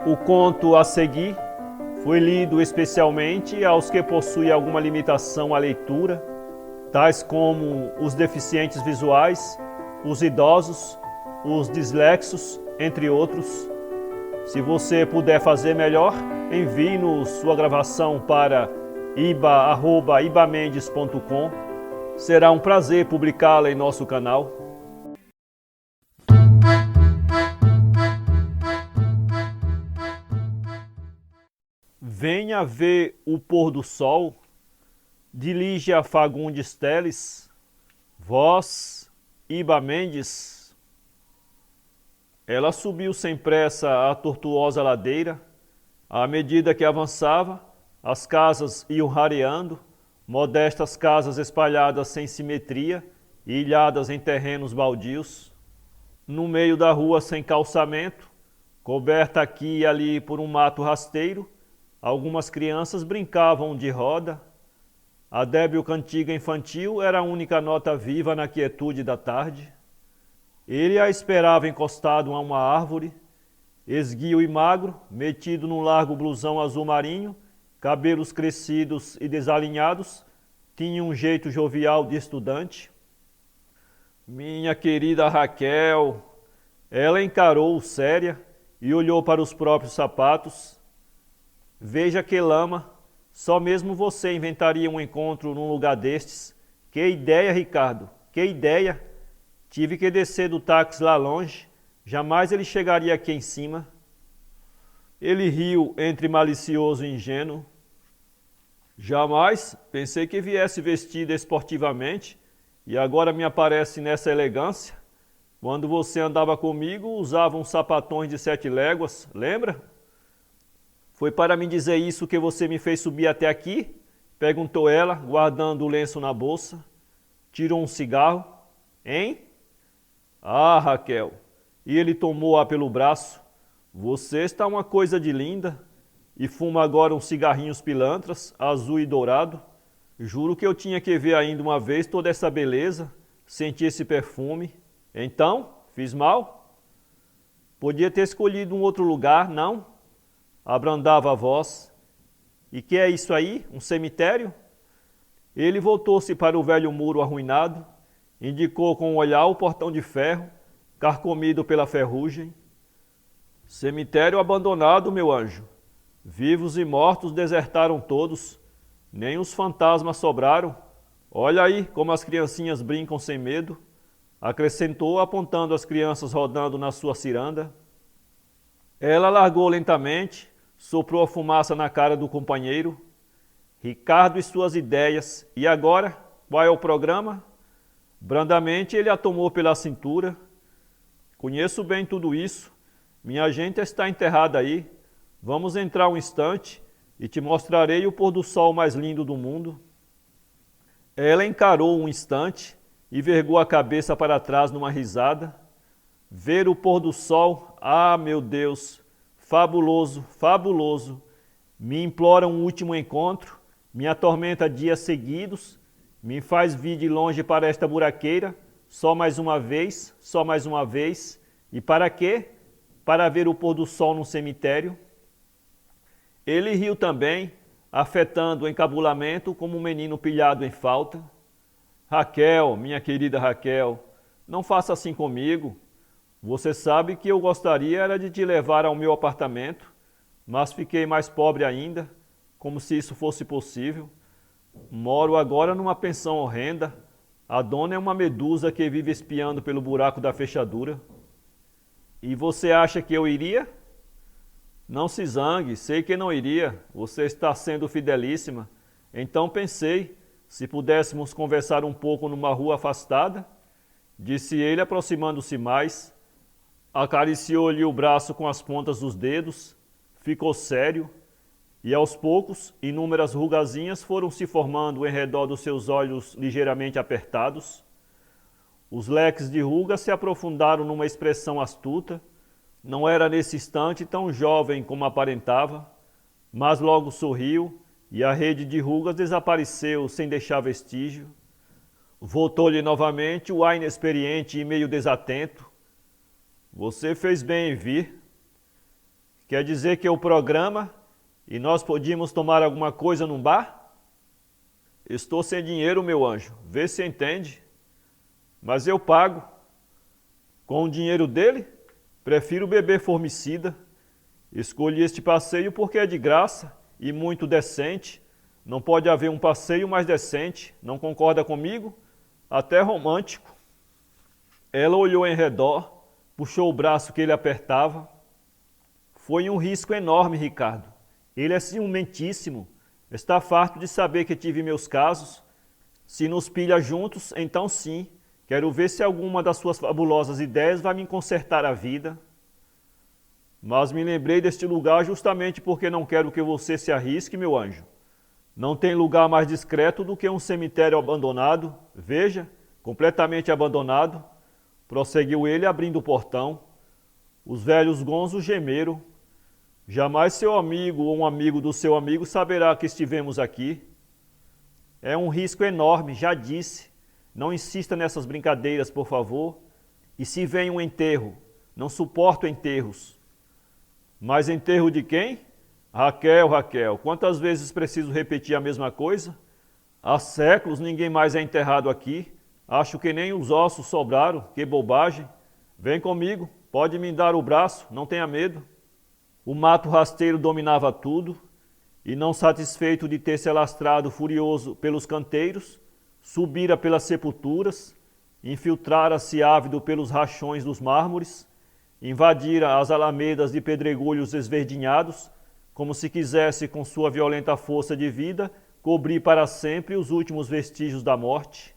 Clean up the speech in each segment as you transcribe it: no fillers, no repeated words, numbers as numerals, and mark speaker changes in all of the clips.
Speaker 1: O conto a seguir foi lido especialmente aos que possuem alguma limitação à leitura, tais como os deficientes visuais, os idosos, os dislexos, entre outros. Se você puder fazer melhor, envie-nos sua gravação para iba@ibamendes.com. Será um prazer publicá-la em nosso canal. Venha ver o pôr do sol, de Lígia Fagundes Teles, voz Iba Mendes. Ela subiu sem pressa a tortuosa ladeira. À medida que avançava, as casas iam rareando, modestas casas espalhadas sem simetria e ilhadas em terrenos baldios. No meio da rua sem calçamento, coberta aqui e ali por um mato rasteiro, algumas crianças brincavam de roda. A débil cantiga infantil era a única nota viva na quietude da tarde. Ele a esperava encostado a uma árvore, esguio e magro, metido num largo blusão azul marinho, cabelos crescidos e desalinhados, tinha um jeito jovial de estudante. Minha querida Raquel, ela encarou-o séria e olhou para os próprios sapatos. Veja que lama, só mesmo você inventaria um encontro num lugar destes. Que ideia, Ricardo, que ideia! Tive que descer do táxi lá longe, jamais ele chegaria aqui em cima. Ele riu entre malicioso e ingênuo. Jamais, pensei que viesse vestido esportivamente e agora me aparece nessa elegância. Quando você andava comigo, usava uns sapatões de 7 léguas, lembra? Foi para me dizer isso que você me fez subir até aqui? Perguntou ela, guardando o lenço na bolsa. Tirou um cigarro. Hein? Ah, Raquel. E ele tomou-a pelo braço. Você está uma coisa de linda. E fuma agora uns cigarrinhos pilantras, azul e dourado. Juro que eu tinha que ver ainda uma vez toda essa beleza, sentir esse perfume. Então, fiz mal? Podia ter escolhido um outro lugar, não? Abrandava a voz. E que é isso aí? Um cemitério? Ele voltou-se para o velho muro arruinado, indicou com o olhar o portão de ferro, carcomido pela ferrugem. Cemitério abandonado, meu anjo. Vivos e mortos desertaram todos, nem os fantasmas sobraram. Olha aí como as criancinhas brincam sem medo, acrescentou apontando as crianças rodando na sua ciranda. Ela largou lentamente, soprou a fumaça na cara do companheiro. Ricardo e suas ideias. E agora, qual é o programa? Brandamente ele a tomou pela cintura. Conheço bem tudo isso. Minha gente está enterrada aí. Vamos entrar um instante e te mostrarei o pôr do sol mais lindo do mundo. Ela encarou um instante e vergou a cabeça para trás numa risada. Ver o pôr do sol, ah, meu Deus, fabuloso, fabuloso. Me implora um último encontro, me atormenta dias seguidos, me faz vir de longe para esta buraqueira, só mais uma vez, só mais uma vez. E para quê? Para ver o pôr do sol num cemitério. Ele riu também, afetando o encabulamento como um menino pilhado em falta. Raquel, minha querida Raquel, não faça assim comigo. Você sabe que eu gostaria era de te levar ao meu apartamento, mas fiquei mais pobre ainda, como se isso fosse possível. Moro agora numa pensão horrenda. A dona é uma medusa que vive espiando pelo buraco da fechadura. E você acha que eu iria? Não se zangue, sei que não iria. Você está sendo fidelíssima. Então pensei, se pudéssemos conversar um pouco numa rua afastada, disse ele aproximando-se mais. Acariciou-lhe o braço com as pontas dos dedos, ficou sério, e aos poucos, inúmeras rugazinhas foram se formando em redor dos seus olhos ligeiramente apertados. Os leques de rugas se aprofundaram numa expressão astuta. Não era nesse instante tão jovem como aparentava, mas logo sorriu e a rede de rugas desapareceu sem deixar vestígio. Voltou-lhe novamente o ar inexperiente e meio desatento. Você fez bem em vir. Quer dizer que é o programa e nós podíamos tomar alguma coisa num bar? Estou sem dinheiro, meu anjo, vê se entende. Mas eu pago. Com o dinheiro dele, prefiro beber formicida. Escolhi este passeio porque é de graça e muito decente. Não pode haver um passeio mais decente, não concorda comigo? Até romântico. Ela olhou em redor, puxou o braço que ele apertava. Foi um risco enorme, Ricardo. Ele é ciumentíssimo. Está farto de saber que tive meus casos. Se nos pilha juntos, então sim. Quero ver se alguma das suas fabulosas ideias vai me consertar a vida. Mas me lembrei deste lugar justamente porque não quero que você se arrisque, meu anjo. Não tem lugar mais discreto do que um cemitério abandonado. Veja, completamente abandonado. Prosseguiu ele abrindo o portão. Os velhos gonzos gemeram. Jamais seu amigo ou um amigo do seu amigo saberá que estivemos aqui. É um risco enorme, já disse. Não insista nessas brincadeiras, por favor. E se vem um enterro? Não suporto enterros. Mas enterro de quem? Raquel, Raquel. Quantas vezes preciso repetir a mesma coisa? Há séculos ninguém mais é enterrado aqui. Acho que nem os ossos sobraram. Que bobagem. Vem comigo, pode me dar o braço, não tenha medo. O mato rasteiro dominava tudo, e não satisfeito de ter se alastrado furioso pelos canteiros, subira pelas sepulturas, infiltrara-se ávido pelos rachões dos mármores, invadira as alamedas de pedregulhos esverdinhados, como se quisesse, com sua violenta força de vida, cobrir para sempre os últimos vestígios da morte.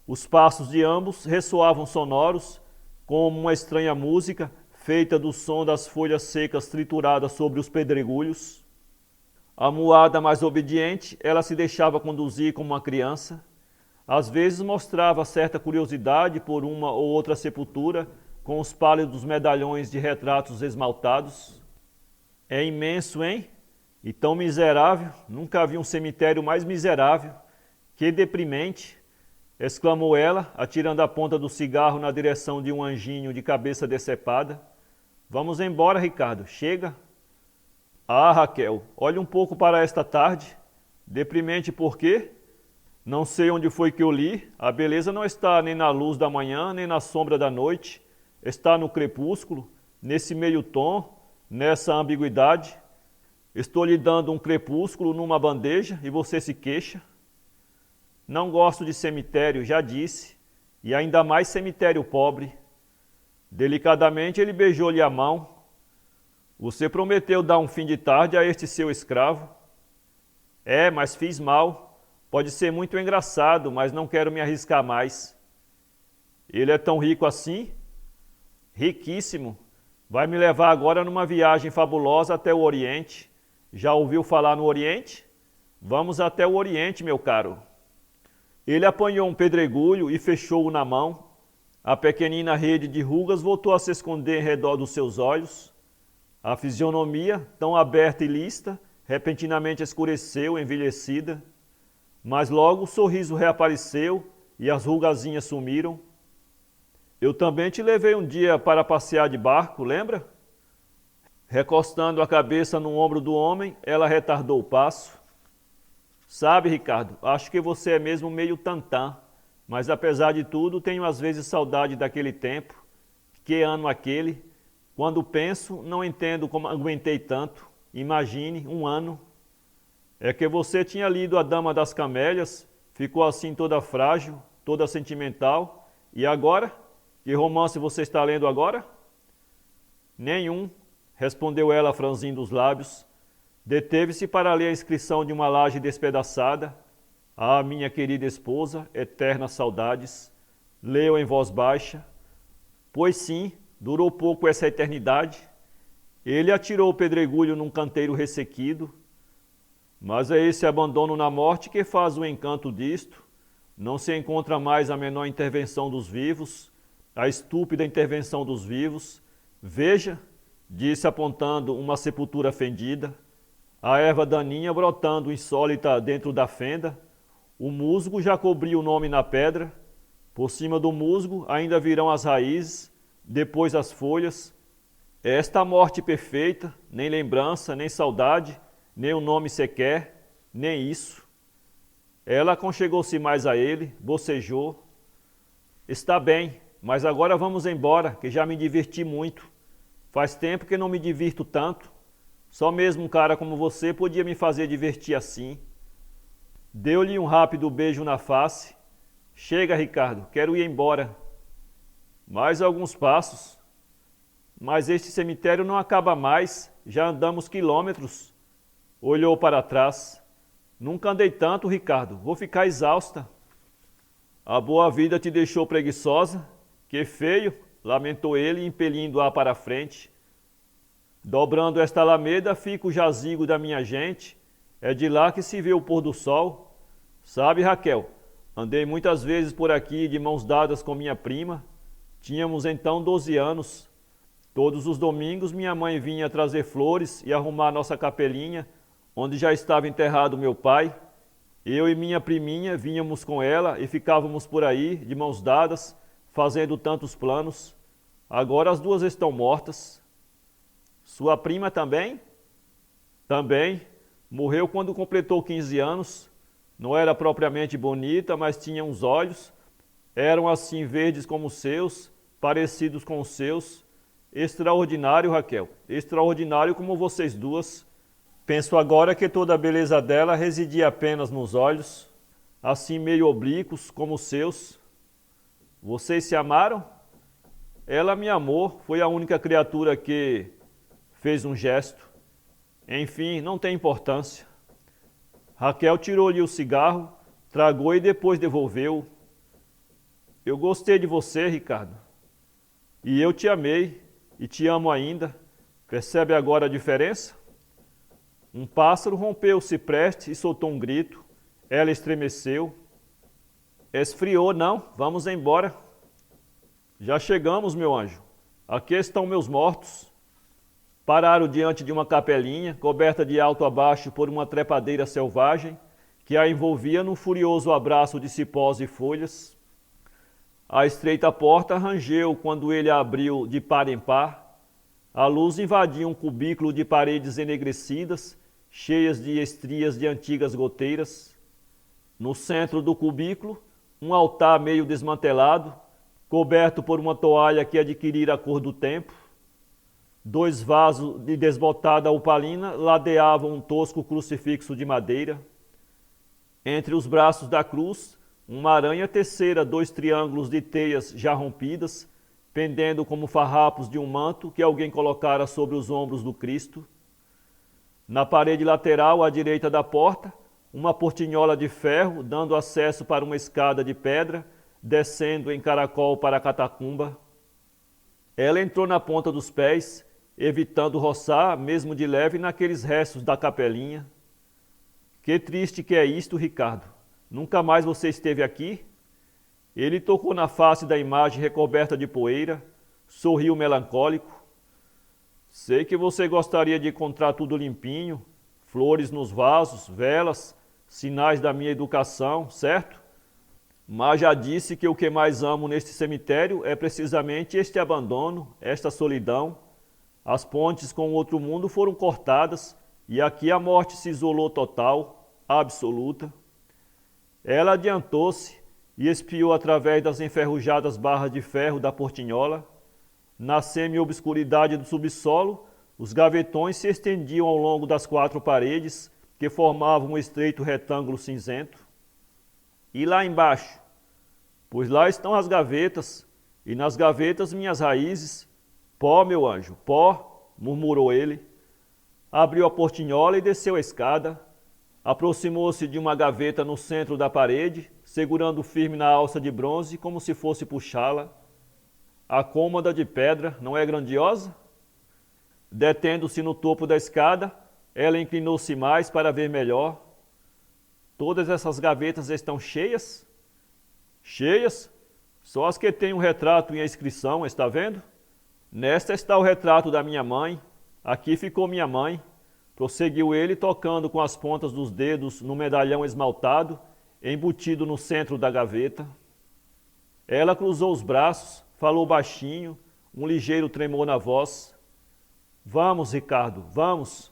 Speaker 1: Os passos de ambos ressoavam sonoros, como uma estranha música, feita do som das folhas secas trituradas sobre os pedregulhos. Amuada, mas obediente, ela se deixava conduzir como uma criança. Às vezes mostrava certa curiosidade por uma ou outra sepultura, com os pálidos medalhões de retratos esmaltados. É imenso, hein? E tão miserável, nunca vi um cemitério mais miserável. Que deprimente! Exclamou ela, atirando a ponta do cigarro na direção de um anjinho de cabeça decepada. Vamos embora, Ricardo, chega. Ah, Raquel, olhe um pouco para esta tarde. Deprimente por quê? Não sei onde foi que eu li. A beleza não está nem na luz da manhã, nem na sombra da noite. Está no crepúsculo, nesse meio tom, nessa ambiguidade. Estou lhe dando um crepúsculo numa bandeja e você se queixa. Não gosto de cemitério, já disse, e ainda mais cemitério pobre. Delicadamente ele beijou-lhe a mão. Você prometeu dar um fim de tarde a este seu escravo. É, mas fiz mal. Pode ser muito engraçado, mas não quero me arriscar mais. Ele é tão rico assim? Riquíssimo. Vai me levar agora numa viagem fabulosa até o Oriente. Já ouviu falar no Oriente? Vamos até o Oriente, meu caro. Ele apanhou um pedregulho e fechou-o na mão. A pequenina rede de rugas voltou a se esconder em redor dos seus olhos. A fisionomia, tão aberta e lista, repentinamente escureceu, envelhecida. Mas logo o sorriso reapareceu e as rugazinhas sumiram. Eu também te levei um dia para passear de barco, lembra? Recostando a cabeça no ombro do homem, ela retardou o passo. Sabe, Ricardo, acho que você é mesmo meio tantã, mas apesar de tudo, tenho às vezes saudade daquele tempo. Que ano aquele? Quando penso, não entendo como aguentei tanto. Imagine, um ano. É que você tinha lido A Dama das Camélias, ficou assim toda frágil, toda sentimental. E agora? Que romance você está lendo agora? Nenhum, respondeu ela franzindo os lábios. Deteve-se para ler a inscrição de uma laje despedaçada. Ah, minha querida esposa, eternas saudades. Leu em voz baixa. Pois sim, durou pouco essa eternidade. Ele atirou o pedregulho num canteiro ressequido. Mas é esse abandono na morte que faz o encanto disto. Não se encontra mais a menor intervenção dos vivos, a estúpida intervenção dos vivos. Veja, disse apontando uma sepultura fendida, a erva daninha brotando insólita dentro da fenda. O musgo já cobriu o nome na pedra. Por cima do musgo ainda virão as raízes, depois as folhas. Esta morte perfeita, nem lembrança, nem saudade, nem o nome sequer, nem isso. Ela aconchegou-se mais a ele, bocejou. Está bem, mas agora vamos embora, que já me diverti muito. Faz tempo que não me divirto tanto. Só mesmo um cara como você podia me fazer divertir assim. Deu-lhe um rápido beijo na face. Chega, Ricardo, quero ir embora. Mais alguns passos. Mas este cemitério não acaba mais, já andamos quilômetros. Olhou para trás. Nunca andei tanto, Ricardo, vou ficar exausta. A boa vida te deixou preguiçosa? Que feio, lamentou ele, impelindo-a para a frente. Dobrando esta alameda fica o jazigo da minha gente. É de lá que se vê o pôr do sol. Sabe, Raquel, andei muitas vezes por aqui de mãos dadas com minha prima. Tínhamos então 12 anos. Todos os domingos minha mãe vinha trazer flores e arrumar nossa capelinha, onde já estava enterrado meu pai. Eu e minha priminha vínhamos com ela e ficávamos por aí, de mãos dadas, fazendo tantos planos. Agora as duas estão mortas. Sua prima também? Também. Morreu quando completou 15 anos. Não era propriamente bonita, mas tinha uns olhos. Eram assim verdes como os seus, parecidos com os seus. Extraordinário, Raquel. Extraordinário como vocês duas. Penso agora que toda a beleza dela residia apenas nos olhos, assim meio oblíquos como os seus. Vocês se amaram? Ela me amou, foi a única criatura que fez um gesto. Enfim, não tem importância. Raquel tirou-lhe o cigarro, tragou e depois devolveu. Eu gostei de você, Ricardo. E eu te amei e te amo ainda. Percebe agora a diferença? Um pássaro rompeu o cipreste e soltou um grito. Ela estremeceu. Esfriou, não? Vamos embora. Já chegamos, meu anjo. Aqui estão meus mortos. Pararam diante de uma capelinha, coberta de alto a baixo por uma trepadeira selvagem, que a envolvia num furioso abraço de cipós e folhas. A estreita porta rangeu quando ele a abriu de par em par. A luz invadia um cubículo de paredes enegrecidas, cheias de estrias de antigas goteiras. No centro do cubículo, um altar meio desmantelado, coberto por uma toalha que adquirira a cor do tempo. 2 vasos de desbotada opalina ladeavam um tosco crucifixo de madeira. Entre os braços da cruz, uma aranha tecera 2 triângulos de teias já rompidas, pendendo como farrapos de um manto que alguém colocara sobre os ombros do Cristo. Na parede lateral, à direita da porta, uma portinhola de ferro, dando acesso para uma escada de pedra, descendo em caracol para a catacumba. Ela entrou na ponta dos pés, evitando roçar, mesmo de leve, naqueles restos da capelinha. Que triste que é isto, Ricardo. Nunca mais você esteve aqui? Ele tocou na face da imagem recoberta de poeira, sorriu melancólico. Sei que você gostaria de encontrar tudo limpinho, flores nos vasos, velas, sinais da minha educação, certo? Mas já disse que o que mais amo neste cemitério é precisamente este abandono, esta solidão. As pontes com o outro mundo foram cortadas e aqui a morte se isolou total, absoluta. Ela adiantou-se e espiou através das enferrujadas barras de ferro da portinhola. Na semi-obscuridade do subsolo, os gavetões se estendiam ao longo das 4 paredes, que formavam um estreito retângulo cinzento. E lá embaixo? Pois lá estão as gavetas, e nas gavetas minhas raízes. Pó, meu anjo, pó, murmurou ele. Abriu a portinhola e desceu a escada. Aproximou-se de uma gaveta no centro da parede, segurando firme na alça de bronze, como se fosse puxá-la. A cômoda de pedra não é grandiosa? Detendo-se no topo da escada, ela inclinou-se mais para ver melhor. Todas essas gavetas estão cheias? Cheias? Só as que têm um retrato e a inscrição, está vendo? Nesta está o retrato da minha mãe. Aqui ficou minha mãe. Prosseguiu ele, tocando com as pontas dos dedos no medalhão esmaltado, embutido no centro da gaveta. Ela cruzou os braços, falou baixinho, um ligeiro tremor na voz. Vamos, Ricardo, vamos.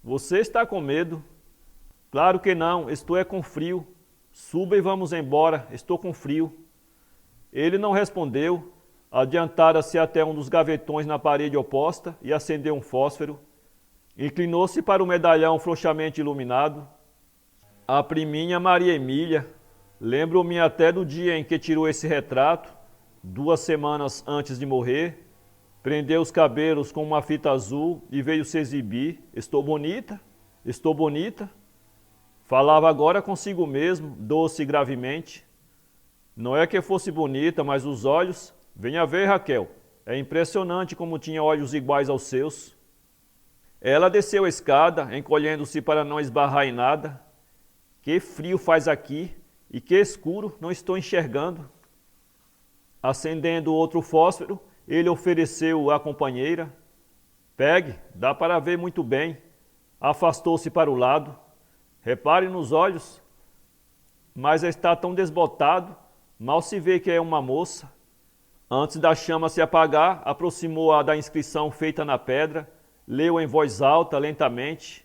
Speaker 1: Você está com medo? Claro que não, estou com frio. Suba e vamos embora, estou com frio. Ele não respondeu, adiantara-se até um dos gavetões na parede oposta e acendeu um fósforo. Inclinou-se para o medalhão frouxamente iluminado. A priminha Maria Emília, lembro-me até do dia em que tirou esse retrato, 2 semanas antes de morrer. Prendeu os cabelos com uma fita azul e veio se exibir. Estou bonita? Estou bonita? Falava agora consigo mesmo, doce e gravemente. Não é que fosse bonita, mas os olhos... Venha ver, Raquel. É impressionante como tinha olhos iguais aos seus. Ela desceu a escada, encolhendo-se para não esbarrar em nada. Que frio faz aqui e que escuro, não estou enxergando. Acendendo outro fósforo, ele ofereceu à companheira. Pegue, dá para ver muito bem. Afastou-se para o lado. Repare nos olhos. Mas está tão desbotado, mal se vê que é uma moça. Antes da chama se apagar, aproximou-a da inscrição feita na pedra, leu em voz alta, lentamente.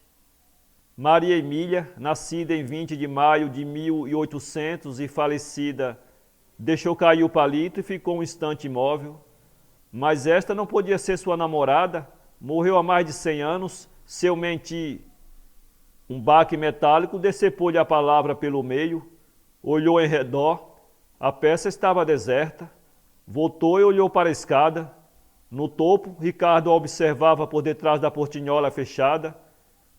Speaker 1: Maria Emília, nascida em 20 de maio de 1800 e falecida, deixou cair o palito e ficou um instante imóvel. Mas esta não podia ser sua namorada, morreu há mais de 100 anos, seu mente... Um baque metálico decepou-lhe a palavra pelo meio, olhou em redor, a peça estava deserta, voltou e olhou para a escada. No topo, Ricardo a observava por detrás da portinhola fechada,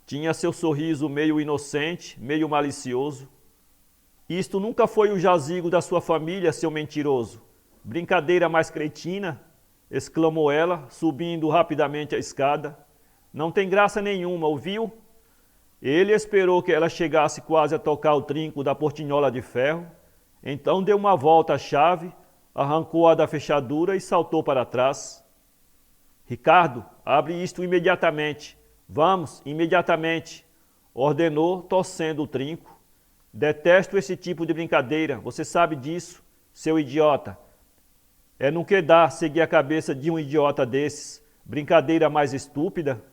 Speaker 1: tinha seu sorriso meio inocente, meio malicioso. Isto nunca foi o jazigo da sua família, seu mentiroso. Brincadeira mais cretina, exclamou ela, subindo rapidamente a escada. Não tem graça nenhuma, ouviu? Ele esperou que ela chegasse quase a tocar o trinco da portinhola de ferro, então deu uma volta à chave, arrancou-a da fechadura e saltou para trás. Ricardo, abre isto imediatamente. Vamos, imediatamente, ordenou, torcendo o trinco. Detesto esse tipo de brincadeira, você sabe disso, seu idiota. É no que dá seguir a cabeça de um idiota desses. Brincadeira mais estúpida.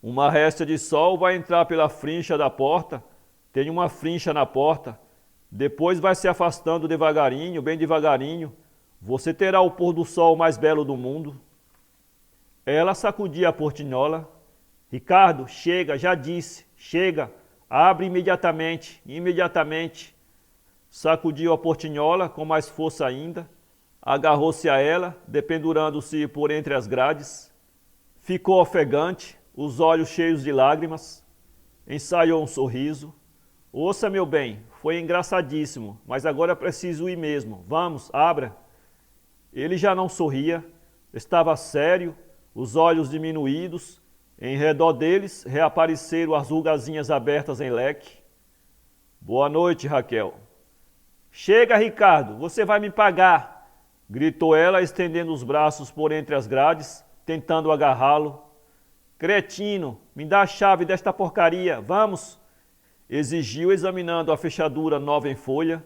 Speaker 1: Uma resta de sol vai entrar pela frincha da porta. Tem uma frincha na porta. Depois vai se afastando devagarinho, bem devagarinho. Você terá o pôr do sol mais belo do mundo. Ela sacudia a portinhola. Ricardo, chega, já disse, chega. Abre imediatamente, imediatamente. Sacudiu a portinhola com mais força ainda. Agarrou-se a ela, dependurando-se por entre as grades. Ficou ofegante, os olhos cheios de lágrimas. Ensaiou um sorriso. Ouça, meu bem, foi engraçadíssimo, mas agora preciso ir mesmo. Vamos, abra. Ele já não sorria, estava sério, os olhos diminuídos. Em redor deles reapareceram as rugazinhas abertas em leque. Boa noite, Raquel. Chega, Ricardo, você vai me pagar, gritou ela, estendendo os braços por entre as grades, tentando agarrá-lo. Cretino, me dá a chave desta porcaria, vamos! Exigiu, examinando a fechadura nova em folha.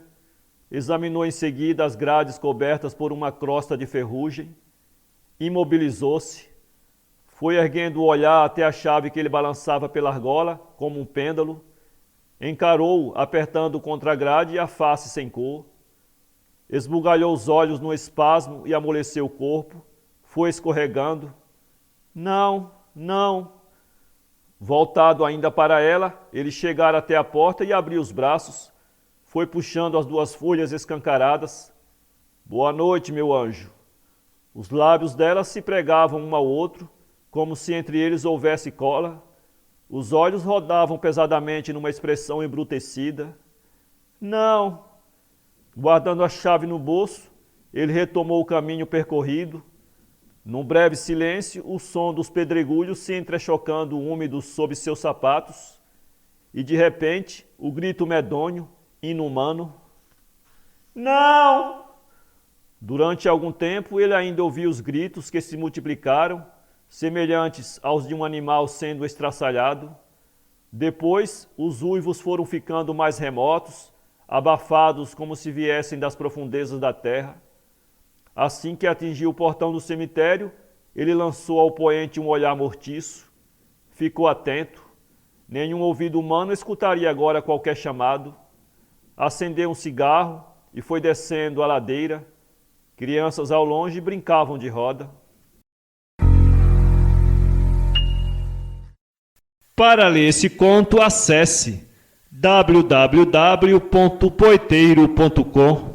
Speaker 1: Examinou em seguida as grades cobertas por uma crosta de ferrugem. Imobilizou-se. Foi erguendo o olhar até a chave que ele balançava pela argola, como um pêndulo. Encarou-o, apertando contra a grade, a face sem cor. Esbugalhou os olhos no espasmo e amoleceu o corpo. Foi escorregando. Não, não. Voltado ainda para ela, ele chegara até a porta e abriu os braços. Foi puxando as 2 folhas escancaradas. Boa noite, meu anjo. Os lábios dela se pregavam um ao outro, como se entre eles houvesse cola. Os olhos rodavam pesadamente numa expressão embrutecida. Não. Guardando a chave no bolso, ele retomou o caminho percorrido. Num breve silêncio, o som dos pedregulhos se entrechocando úmidos sob seus sapatos. E de repente, o grito medonho, inumano. Não! Durante algum tempo, ele ainda ouvia os gritos que se multiplicaram, semelhantes aos de um animal sendo estraçalhado. Depois, os uivos foram ficando mais remotos, abafados como se viessem das profundezas da terra. Assim que atingiu o portão do cemitério, Ele lançou ao poente um olhar mortiço, ficou atento, nenhum ouvido humano escutaria agora qualquer chamado. Acendeu um cigarro e foi descendo a ladeira. Crianças ao longe brincavam de roda. Para ler esse conto, acesse www.poeteiro.com.